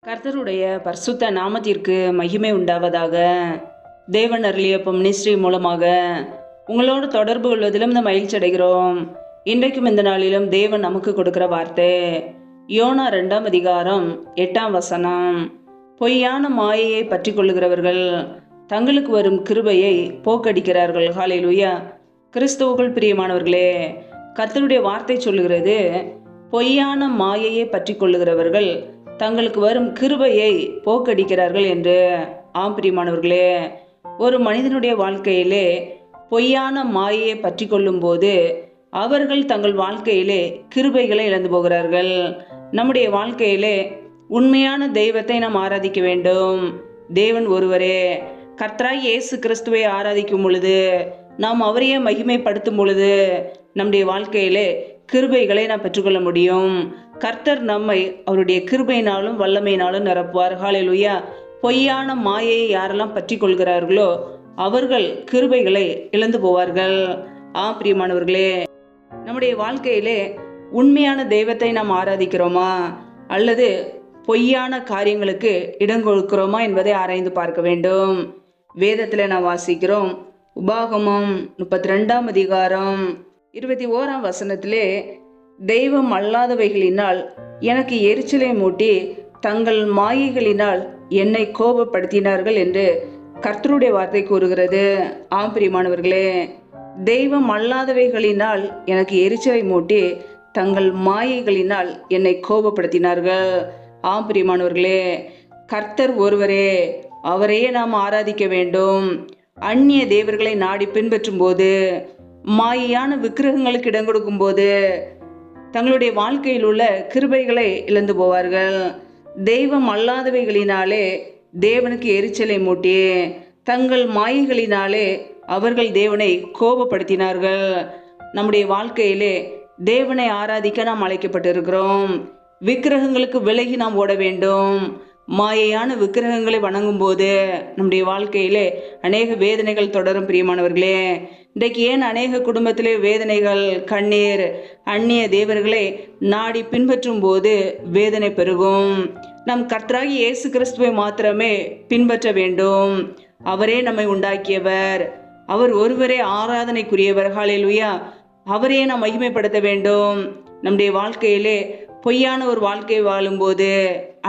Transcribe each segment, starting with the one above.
கர்த்தருடைய பரிசுத்த நாமத்திற்கு மகிமை உண்டாவதாக. தேவன் அருளிய மினிஸ்ட்ரி மூலமாக உங்களோடு தொடர்பு கொள்வதிலும் இந்த மகிழ்ச்சி அடைகிறோம். இன்றைக்கும் இந்த நாளிலும் தேவன் நமக்கு கொடுக்கிற வார்த்தை யோனா 2ஆம் அதிகாரம் 8ஆம் வசனம். பொய்யான மாயையை பற்றி கொள்ளுகிறவர்கள் தங்களுக்கு வரும் கிருபையை போக்கடிக்கிறார்கள். ஹல்லேலூயா. கிறிஸ்துவுக்குள் பிரியமானவர்களே, கர்த்தருடைய வார்த்தை சொல்லுகிறது, பொய்யான மாயையை பற்றி கொள்ளுகிறவர்கள் தங்களுக்கு வரும் கிருபையை போக்கடிக்கிறார்கள் என்று. ஆம் பிரியமானவர்களே, ஒரு மனிதனுடைய வாழ்க்கையிலே பொய்யான மாயையை பற்றி கொள்ளும் போது அவர்கள் தங்கள் வாழ்க்கையிலே கிருபைகளை இழந்து போகிறார்கள். நம்முடைய வாழ்க்கையிலே உண்மையான தெய்வத்தை நாம் ஆராதிக்க வேண்டும். தேவன் ஒருவரே. கர்த்தராய் இயேசு கிறிஸ்துவை ஆராதிக்கும் பொழுது, நாம் அவரையே மகிமைப்படுத்தும் பொழுது நம்முடைய வாழ்க்கையிலே கிருபைகளை நாம் பெற்றுக்கொள்ள முடியும். கர்த்தர் நம்மை அவருடைய கிருபையினாலும் வல்லமையினாலும் நிரப்புவார். ஹல்லேலூயா. பொய்யான மாயையை யாரெல்லாம் பற்றி கொள்கிறார்களோ அவர்கள் கிருபைகளை இழந்து போவார்கள். பிரியமானவர்களே, நம்முடைய வாழ்க்கையிலே உண்மையான தெய்வத்தை நாம் ஆராதிக்கிறோமா அல்லது பொய்யான காரியங்களுக்கு இடம் கொடுக்கிறோமா என்பதை ஆராய்ந்து பார்க்க வேண்டும். வேதத்தில் நாம் வாசிக்கிறோம், உபாகமம் 32ஆம் அதிகாரம் 21ஆம் வசனத்திலே, தெய்வம் அல்லாதவைகளினால் எனக்கு எரிச்சலை மூட்டி தங்கள் மாயைகளினால் என்னை கோபப்படுத்தினார்கள் என்று கர்த்தருடைய வார்த்தை கூறுகிறது. பிரியமானவர்களே, தெய்வம் அல்லாதவைகளினால் எனக்கு எரிச்சலை மூட்டி தங்கள் மாயைகளினால் என்னை கோபப்படுத்தினார்கள். பிரியமானவர்களே, கர்த்தர் ஒருவரே, அவரையே நாம் ஆராதிக்க வேண்டும். அந்நிய தேவர்களை நாடி பின்பற்றும் போது, மாயையான விக்கிரகங்களுக்கு இடம் கொடுக்கும் போது தங்களுடைய வாழ்க்கையில் உள்ள கிருபைகளை இழந்து போவார்கள். தெய்வம் அல்லாதவைகளினாலே தேவனுக்கு எரிச்சலை மூட்டி தங்கள் மாயைகளினாலே அவர்கள் தேவனை கோபப்படுத்தினார்கள். நம்முடைய வாழ்க்கையிலே தேவனை ஆராதிக்க நாம் அழைக்கப்பட்டிருக்கிறோம். விக்கிரகங்களுக்கு விலகி நாம் ஓட வேண்டும். மாயையான விக்கிரகங்களை வணங்கும் போது நம்முடைய வாழ்க்கையிலே அநேக வேதனைகள் தொடரும். பிரியமானவர்களே, இன்றைக்கு ஏன் அநேக குடும்பத்திலே வேதனைகள், கண்ணீர்? அந்நிய தேவர்களை நாடி பின்பற்றும் போது வேதனை பெருகும். நம் கர்த்தராகிய இயேசு கிறிஸ்துவை மாத்திரமே பின்பற்ற வேண்டும். அவரே நம்மை உண்டாக்கியவர், அவர் ஒருவரே ஆராதனைக்குரியவர். ஹல்லேலூயா. அவரையே நாம் மகிமைப்படுத்த வேண்டும். நம்முடைய வாழ்க்கையிலே பொய்யான ஒரு வாழ்க்கை வாழும்போது,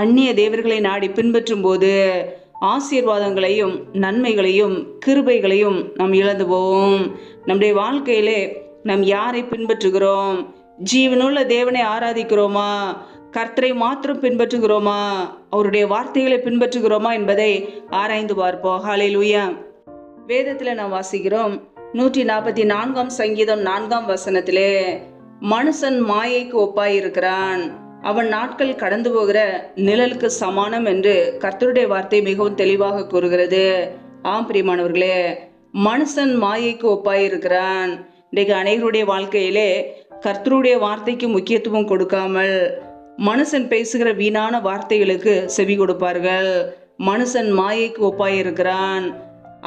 அந்நிய தேவர்களை நாடி பின்பற்றும் போது ஆசீர்வாதங்களையும் நன்மைகளையும் கிருபைகளையும் நாம் இழந்து போவோம். நம்முடைய வாழ்க்கையிலே நாம் யாரை பின்பற்றுகிறோம்? ஜீவனுள்ள தேவனை ஆராதிக்கிறோமா? கர்த்தரை மாத்திரம் பின்பற்றுகிறோமா? அவருடைய வார்த்தைகளை பின்பற்றுகிறோமா என்பதை ஆராய்ந்து பார்ப்போம். ஹல்லேலூயா. வேதத்தில் நாம் வாசிக்கிறோம், 144ஆம் சங்கீதம் 4ஆம் வசனத்திலே, மனுஷன் மாயைக்கு ஒப்பாயிருக்கிறான், அவன் நாட்கள் கடந்து போகிற நிழலுக்கு சமானம் என்று கர்த்தருடைய வார்த்தை மிகவும் தெளிவாக கூறுகிறது. பிரியமானவர்களே, மனுஷன் மாயைக்கு ஒப்பாயிருக்கிறான். இன்றைக்கு அநேகருடைய வாழ்க்கையிலே கர்த்தருடைய வார்த்தைக்கு முக்கியத்துவம் கொடுக்காமல் மனுஷன் பேசுகிற வீணான வார்த்தைகளுக்கு செவி கொடுப்பார்கள். மனுஷன் மாயைக்கு ஒப்பாயிருக்கிறான்,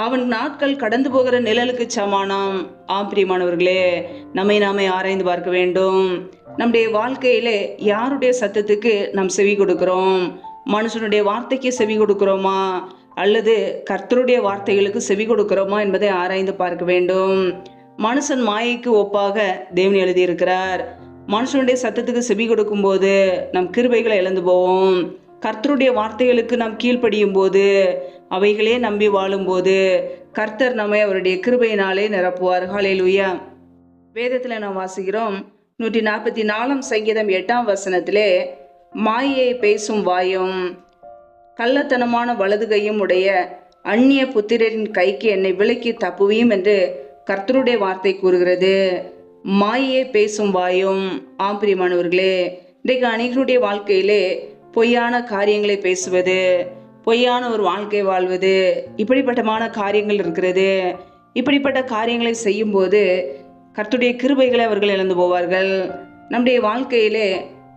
அவன் நாட்கள் கடந்து போகிற நிழலுக்கு சமானம். பிரியமானவர்களே, நாமே ஆராய்ந்து பார்க்க வேண்டும். நம்முடைய வாழ்க்கையிலே யாருடைய சத்தத்துக்கு நாம் செவி கொடுக்கிறோம்? மனுஷனுடைய வார்த்தைக்கு செவி கொடுக்கிறோமா அல்லது கர்த்தருடைய வார்த்தைகளுக்கு செவி கொடுக்கிறோமா என்பதை ஆராய்ந்து பார்க்க வேண்டும். மனுஷன் மாயைக்கு ஒப்பாக தேவன் எழுதியிருக்கிறார். மனுஷனுடைய சத்தத்துக்கு செவி கொடுக்கும் போது நம் கிருபைகளை இழந்து போவோம். கர்த்தருடைய வார்த்தைகளுக்கு நாம் கீழ்ப்படியும் போது, அவைகளே நம்பி வாழும்போது கர்த்தர் நம்மை அவருடைய கிருபையினாலே நிரப்புவார். ஹல்லேலூயா. வேதத்தில் நாம் வாசிக்கிறோம், 144ஆம் சங்கீதம் 8ஆம் வசனத்திலே, மாயையை பேசும் வாயும் கள்ளத்தனமான வலதுகையும் உடைய அந்நிய புத்திரரின் கைக்கு என்னை விலக்கி தப்புவியும் என்று கர்த்தருடைய வார்த்தை கூறுகிறது. மாயையை பேசும் வாயும். பிரியமானவர்களே, இன்றைக்கு அநேகருடைய வாழ்க்கையிலே பொய்யான காரியங்களை பேசுவது, பொய்யான ஒரு வாழ்க்கை வாழ்வது, இப்படிப்பட்டமான காரியங்கள் இருக்கிறது. இப்படிப்பட்ட காரியங்களை செய்யும் போது கர்த்தருடைய கிருபைகளை அவர்கள் இழந்து போவார்கள். நம்முடைய வாழ்க்கையிலே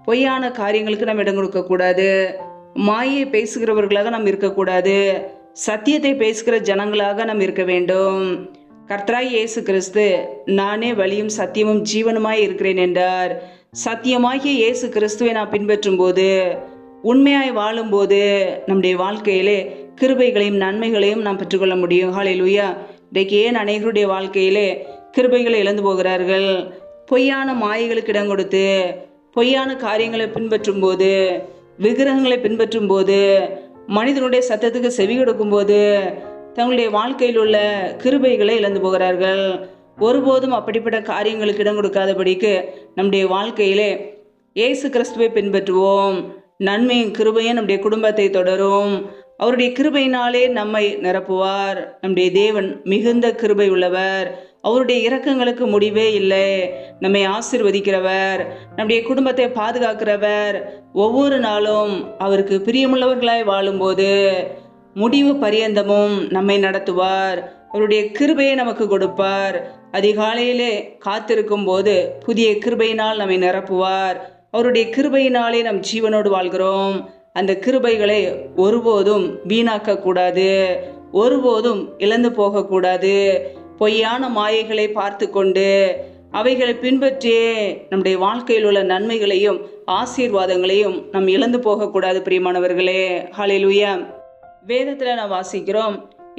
பொய்யான காரியங்களுக்கு நாம் இடம் கொடுக்கக்கூடாது. மாயை பேசுகிறவர்களாக நாம் இருக்கக்கூடாது. சத்தியத்தை பேசுகிற ஜனங்களாக நாம் இருக்க வேண்டும். கர்த்தராய் இயேசு கிறிஸ்து, நானே வழியும் சத்தியமும் ஜீவனுமாய் இருக்கிறேன் என்றார். சத்தியமாகிய இயேசு கிறிஸ்துவை நாம் பின்பற்றும் போது உண்மையாய் வாழும்போது நம்முடைய வாழ்க்கையிலே கிருபைகளையும் நன்மைகளையும் நாம் பெற்றுக்கொள்ள முடியும். ஹல்லேலூயா. இன்றைக்கு ஏன் அநேகருடைய வாழ்க்கையிலே கிருபைகளை இழந்து போகிறார்கள்? பொய்யான மாயைகளுக்கு இடம் கொடுத்து, பொய்யான காரியங்களை பின்பற்றும் போது, விக்கிரகங்களை பின்பற்றும் போது, மனிதனுடைய சத்தத்துக்கு செவி கொடுக்கும்போது தங்களுடைய வாழ்க்கையில் உள்ள கிருபைகளை இழந்து போகிறார்கள். ஒருபோதும் அப்படிப்பட்ட காரியங்களுக்கு இடம் கொடுக்காதபடிக்கு நம்முடைய வாழ்க்கையிலே இயேசு கிறிஸ்துவை பின்பற்றுவோம். நன்மையும் கிருபையும் நம்முடைய குடும்பத்தை தொடரும். அவருடைய கிருபையினாலே நம்மை நிரப்புவார். நம்முடைய தேவன் மிகுந்த கிருபை உள்ளவர். அவருடைய இரக்கங்களுக்கு முடிவே இல்லை. நம்மை ஆசீர்வதிக்கிறவர், நம்முடைய குடும்பத்தை பாதுகாக்கிறவர். ஒவ்வொரு நாளும் அவருக்கு பிரியமுள்ளவர்களாய் வாழும்போது முடிவு பரியந்தமும் நம்மை நடத்துவார். அவருடைய கிருபையை நமக்கு கொடுப்பார். அதிகாலையிலே காத்திருக்கும் போது புதிய கிருபையினால் நம்மை நிரப்புவார். அவருடைய கிருபையினாலே நம் ஜீவனோடு வாழ்கிறோம். அந்த கிருபைகளை ஒருபோதும் வீணாக்க கூடாது, ஒருபோதும் இழந்து போகக்கூடாது. பொய்யான மாயைகளை பார்த்து கொண்டு அவைகளை பின்பற்றி நம்முடைய வாழ்க்கையில் உள்ள நன்மைகளையும் ஆசீர்வாதங்களையும் நாம் இழந்து போகக்கூடாது. பிரியமானவர்களே, ஹல்லேலூயா. வேதத்தில் நாம் வாசிக்கிறோம்,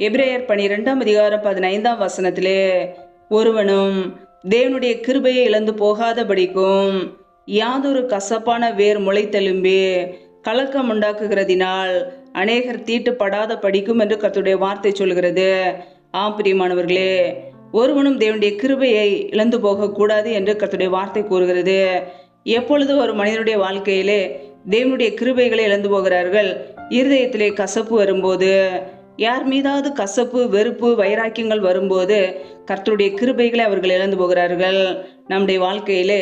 எபிரேயர் 12:15 ஒருவனும் தேவனுடைய கிருபையை இழந்து போகாதபடிக்கும் யாதொரு கசப்பான வேர் முளைத்தெலும்பி கலக்கம் உண்டாக்குகிறதினால் அநேகர் தீட்டுப்படாத படிக்கும் என்று கர்த்தருடைய வார்த்தை சொல்கிறது. ஆம் பிரியமானவர்களே, ஒருவனும் தேவனுடைய கிருபையை இழந்து போகக்கூடாது என்று கர்த்தருடைய வார்த்தை கூறுகிறது. எப்பொழுது ஒரு மனிதனுடைய வாழ்க்கையிலே தேவனுடைய கிருபைகளை இழந்து போகிறார்கள்? இருதயத்திலே கசப்பு வரும்போது, யார் மீதாவது கசப்பு, வெறுப்பு, வைராக்கியங்கள் வரும்போது கர்த்தருடைய கிருபைகளை அவர்கள் இழந்து போகிறார்கள். நம்முடைய வாழ்க்கையிலே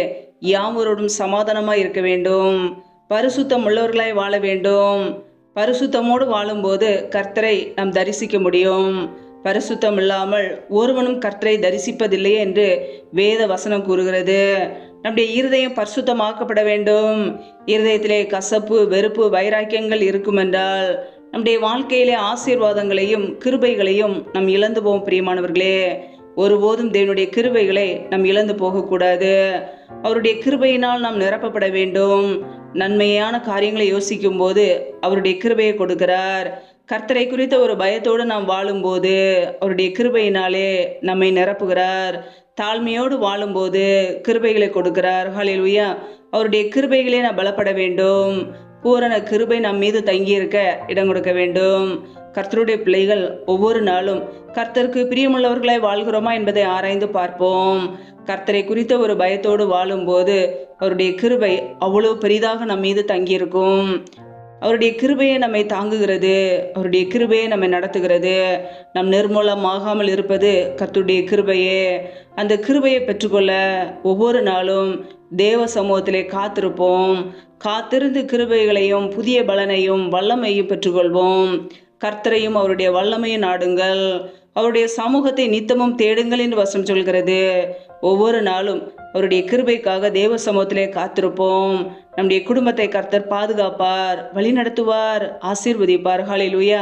யாவரோடும் சமாதானமாய் இருக்க வேண்டும், பரிசுத்தம் உள்ளவர்களாய் வாழ வேண்டும். பரிசுத்தமோடு வாழும்போது கர்த்தரை நாம் தரிசிக்க முடியும். பரிசுத்தம் இல்லாமல் ஒருவனும் கர்த்தரை தரிசிப்பதில்லை என்று வேத வசனம் கூறுகிறது. நம்முடைய இருதயம் பரிசுத்தமாக்கப்பட வேண்டும். இருதயத்திலே கசப்பு, வெறுப்பு, வைராக்கியங்கள் இருக்கும் என்றால் நம்முடைய வாழ்க்கையிலே ஆசீர்வாதங்களையும் கிருபைகளையும் நாம் இழந்து போவோம். பிரியமானவர்களே, ஒருபோதும் தேவனுடைய கிருபைகளை நாம் இழந்து போகக்கூடாது. அவருடைய கிருபையினால் நாம் நிரப்பப்பட வேண்டும். நன்மையான காரியங்களை யோசிக்கும் போது அவருடைய கிருபையை கொடுக்கிறார். கர்த்தரை குறித்த ஒரு பயத்தோடு நாம் வாழும்போது அவருடைய கிருபையினாலே நம்மை நிரப்புகிறார். தாழ்மையோடு வாழும்போது கிருபைகளை கொடுக்கிறார். ஹல்லேலூயா. அவருடைய கிருபைகளே நாம் பலப்பட வேண்டும். பூரண கிருபை நம் மீது தங்கியிருக்க இடம் கொடுக்க வேண்டும். கர்த்தருடைய பிள்ளைகள் ஒவ்வொரு நாளும் கர்த்தருக்கு பிரியமுள்ளவர்களாய் வாழ்கிறோமா என்பதை ஆராய்ந்து பார்ப்போம். கர்த்தரை குறித்த ஒரு பயத்தோடு வாழும்போது அவருடைய கிருபை அவ்வளவு பெரிதாக நம் மீது தங்கியிருக்கும். அவருடைய கிருபையை நம்மை தாங்குகிறது. அவருடைய கிருபையை நம்மை நடத்துகிறது. நம் நிர்மூலமாகாமல் இருப்பது கர்த்தருடைய கிருபையே. அந்த கிருபையை பெற்றுக்கொள்ள ஒவ்வொரு நாளும் தேவ சமூகத்திலே காத்திருப்போம். காத்திருந்து கிருபைகளையும் புதிய பலனையும் வல்லமையும் பெற்றுக்கொள்வோம். கர்த்தரையும் அவருடைய வல்லமையும் நாடுங்கள், அவருடைய சமூகத்தை நித்தமும் தேடுங்கள் என்று வசனம் சொல்கிறது. ஒவ்வொரு நாளும் அவருடைய கிருபைக்காக தேவ சமூகத்திலே காத்திருப்போம். நம்முடைய குடும்பத்தை கர்த்தர் பாதுகாப்பார், வழி நடத்துவார், ஆசீர்வதிப்பார். ஹல்லேலூயா.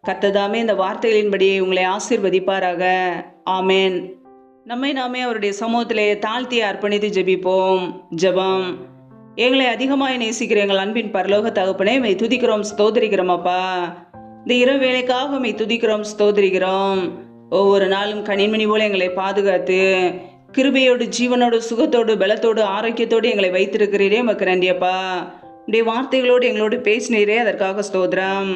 கர்த்ததாமே இந்த வார்த்தைகளின்படியே உங்களை ஆசீர்வதிப்பாராக. ஆமேன். நம்மை நாமே அவருடைய சமூகத்திலே தாழ்த்தி அர்ப்பணித்து ஜெபிப்போம். ஜெபம். எங்களை அதிகமாய் நேசிக்கிற எங்கள் அன்பின் பரலோக தகப்பனே, மை துதிக்கிறோம், ஸ்தோத்திரிக்கிறோம். அப்பா, இந்த இரவு வேலைக்காக மை துதிக்கிறோம், ஸ்தோத்திரிக்கிறோம். ஒவ்வொரு நாளும் கனிமணி போல எங்களை பாதுகாத்து கிருபையோடு, ஜீவனோடு, சுகத்தோடு, பலத்தோடு, ஆரோக்கியத்தோடு எங்களை வைத்திருக்கிறீரே, உமக்கு நன்றியப்பா. உடைய வார்த்தைகளோடு எங்களோடு பேசினீரே, அதற்காக ஸ்தோத்திரம்.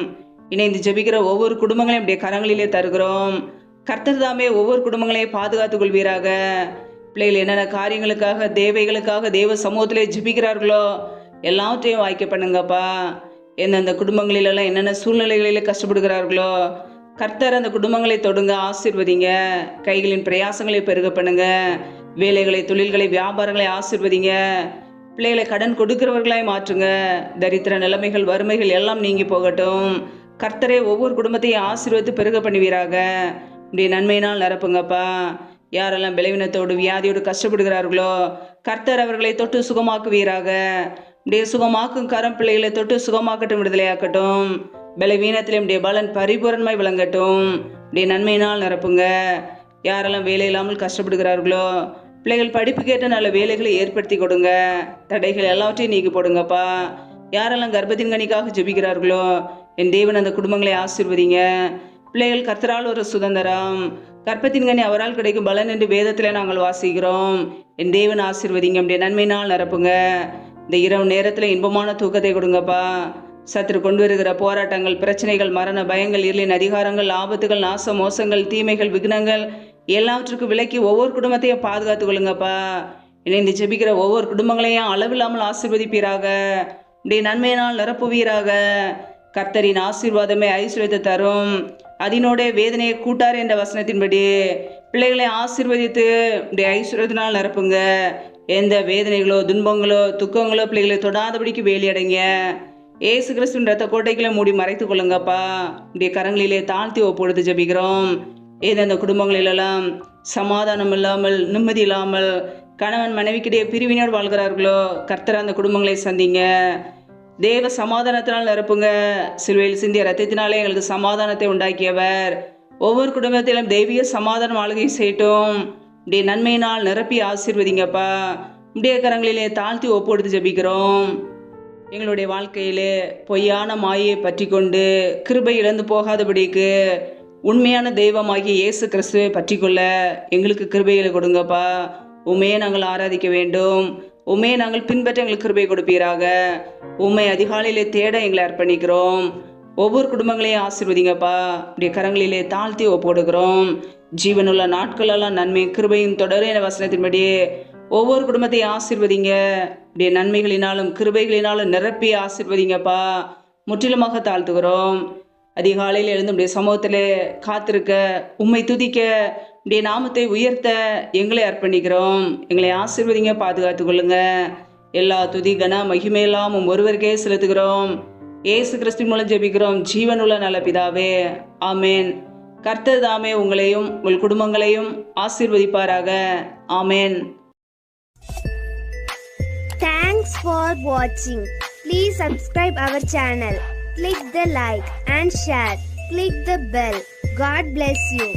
இணைந்து ஜெபிக்கிற ஒவ்வொரு குடும்பங்களையும் உடைய கரங்களிலே தருகிறோம். கர்த்தர் தாமே ஒவ்வொரு குடும்பங்களையும் பாதுகாத்துக் கொள்வீராக. பிள்ளைகள் என்னென்ன காரியங்களுக்காக, தேவைகளுக்காக தேவ சமூகத்திலே ஜெபிக்கிறார்களோ எல்லாத்தையும் வாய்க்க பண்ணுங்கப்பா. எந்தெந்த குடும்பங்களிலெல்லாம் என்னென்ன சூழ்நிலைகளில் கஷ்டப்படுகிறார்களோ கர்த்தர் அந்த குடும்பங்களை தொடுங்க, ஆசீர்வதிங்க. கைகளின் பிரயாசங்களை பெருக பண்ணுங்க. வேலைகளை, தொழில்களை, வியாபாரங்களை ஆசீர்வதிங்க. பிள்ளைகளை கடன் கொடுக்கிறவர்களாய் மாற்றுங்க. தரித்திர நிலைமைகள், வறுமைகள் எல்லாம் நீங்கி போகட்டும். கர்த்தரை ஒவ்வொரு குடும்பத்தையும் ஆசீர்வதித்து பெருக பண்ணுவீராக. இப்படி நன்மையினால் நிரப்புங்கப்பா. யாரெல்லாம் பலவீனத்தோடு, வியாதியோடு கஷ்டப்படுகிறார்களோ கர்த்தர் அவர்களை தொட்டு சுகமாக்குவீராக. இப்படியே சுகமாக்கும் கரம் பிள்ளைகளை தொட்டு சுகமாக்கட்டும், விடுதலையாக்கட்டும். பலவீனத்திலே உடைய பலன் பரிபூரணமாய் விளங்கட்டும். இப்படி நன்மையினால் நிரப்புங்க. யாரெல்லாம் வேலை இல்லாமல் கஷ்டப்படுகிறார்களோ பிள்ளைகள் படிப்பு கேட்ட நல்ல வேலைகளை ஏற்படுத்தி கொடுங்க. தடைகள் எல்லாவற்றையும் நீக்கி போடுங்கப்பா. யாரெல்லாம் கர்ப்பத்தின் கனிக்காக ஜெபிக்கிறார்களோ என் தேவன் அந்த குடும்பங்களை ஆசீர்வதிங்க. பிள்ளைகள் கர்த்தரால் ஒரு சுதந்திரம், கர்ப்பத்தின் கனி அவரால் கிடைக்கும் பலன் என்று வேதத்தில் நாங்கள் வாசிக்கிறோம். என் தேவன் ஆசீர்வதிங்க, அப்படியே நன்மையினால் நிரப்புங்க. இந்த இரவு நேரத்தில் இன்பமான தூக்கத்தை கொடுங்கப்பா. சத்துரு கொண்டு வருகிற போராட்டங்கள், பிரச்சனைகள், மரண பயங்கள், இருளின் அதிகாரங்கள், ஆபத்துகள், நாச மோசங்கள், தீமைகள், விக்னங்கள் எல்லாவற்றுக்கும் விலக்கி ஒவ்வொரு குடும்பத்தையும் பாதுகாத்து கொள்ளுங்கப்பா. இணைந்து ஜெபிக்கிற ஒவ்வொரு குடும்பங்களையும் அளவில்லாமல் ஆசீர்வதிப்பீராக, இப்படி நன்மையினால் நிரப்புவீராக. கர்த்தரின் ஆசீர்வாதமே ஐஸ்வர்யத்தை தரும், அதனோட வேதனையை கூட்டார் என்ற வசனத்தின்படி பிள்ளைகளை ஆசீர்வதித்து இப்படி ஐஸ்வர்யத்தினால் நிரப்புங்க. எந்த வேதனைகளோ துன்பங்களோ துக்கங்களோ பிள்ளைகளை தொடாதபடிக்கு வேலியடைங்க. ஏசு கிறிஸ்துவின் ரத்த கோட்டைகளை மூடி மறைத்து கொள்ளுங்கப்பா. இப்படி கரங்களிலே தாழ்த்தி ஒப்பொழுது ஜெபிக்கிறோம். ஏதெந்த குடும்பங்களிலெல்லாம் சமாதானம் இல்லாமல், நிம்மதி இல்லாமல், கணவன் மனைவிக்கிடையே பிரிவினோடு வாழ்கிறார்களோ கர்த்தர் அந்த குடும்பங்களை சந்திங்க. தேவ சமாதானத்தினால் நிரப்புங்க. சிலுவையில் சிந்திய ரத்தத்தினாலே எங்களுக்கு சமாதானத்தை உண்டாக்கியவர். ஒவ்வொரு குடும்பத்திலும் தெய்வீக சமாதானம் ஆளுகை செய்யட்டும். இப்படி நன்மையினால் நிரப்பி ஆசீர்வதிங்கப்பா. இப்படியே கரங்களிலே தாழ்த்தி ஒப்பொடுத்து ஜெபிக்கிறோம். எங்களுடைய வாழ்க்கையிலே பொய்யான மாயை பற்றி கொண்டு கிருபை இழந்து போகாதபடிக்கு உண்மையான தெய்வமாகிய இயேசு கிறிஸ்துவை பற்றி கொள்ள எங்களுக்கு கிருபைகளை கொடுங்கப்பா. உண்மையை நாங்கள் ஆராதிக்க வேண்டும், உண்மையை நாங்கள் பின்பற்ற எங்களுக்கு கிருபை கொடுப்பீராக. உண்மை அதிகாலையிலே தேட எங்களை அர்ப்பணிக்கிறோம். ஒவ்வொரு குடும்பங்களையும் ஆசீர்வதிங்கப்பா. இப்படி கரங்களிலே தாழ்த்தி ஒப்புக்கொடுக்கிறோம். ஜீவனுள்ள நாட்களெல்லாம் நன்மை கிருபையும் தொடரும் என வசனத்தின்படி ஒவ்வொரு குடும்பத்தையும் ஆசீர்வதிங்க. இப்படி நன்மைகளினாலும் கிருபைகளினாலும் நிரப்பி ஆசீர்வதிங்கப்பா. முற்றிலுமாக தாழ்த்துகிறோம். அதிகாலையில் எழுந்து உடைய சமூகத்திலே காத்திருக்க, உம்மை துதிக்க, உடைய நாமத்தை உயர்த்த எங்களை அர்ப்பணிக்கிறோம். எங்களை ஆசீர்வதிங்க, பாதுகாத்து கொள்ளுங்க. எல்லா துதி கன மகிமையெல்லாம் ஒருவருக்கே செலுத்துகிறோம். ஏசு கிறிஸ்து மூலம் ஜெபிக்கிறோம் ஜீவனுள்ள நல்ல பிதாவே, ஆமேன். கர்த்தர் தாமே உங்களையும் உங்கள் குடும்பங்களையும் ஆசீர்வதிப்பாராக. ஆமேன். Thanks for watching. Please subscribe our channel. Click the like and share. Click the bell. God bless you.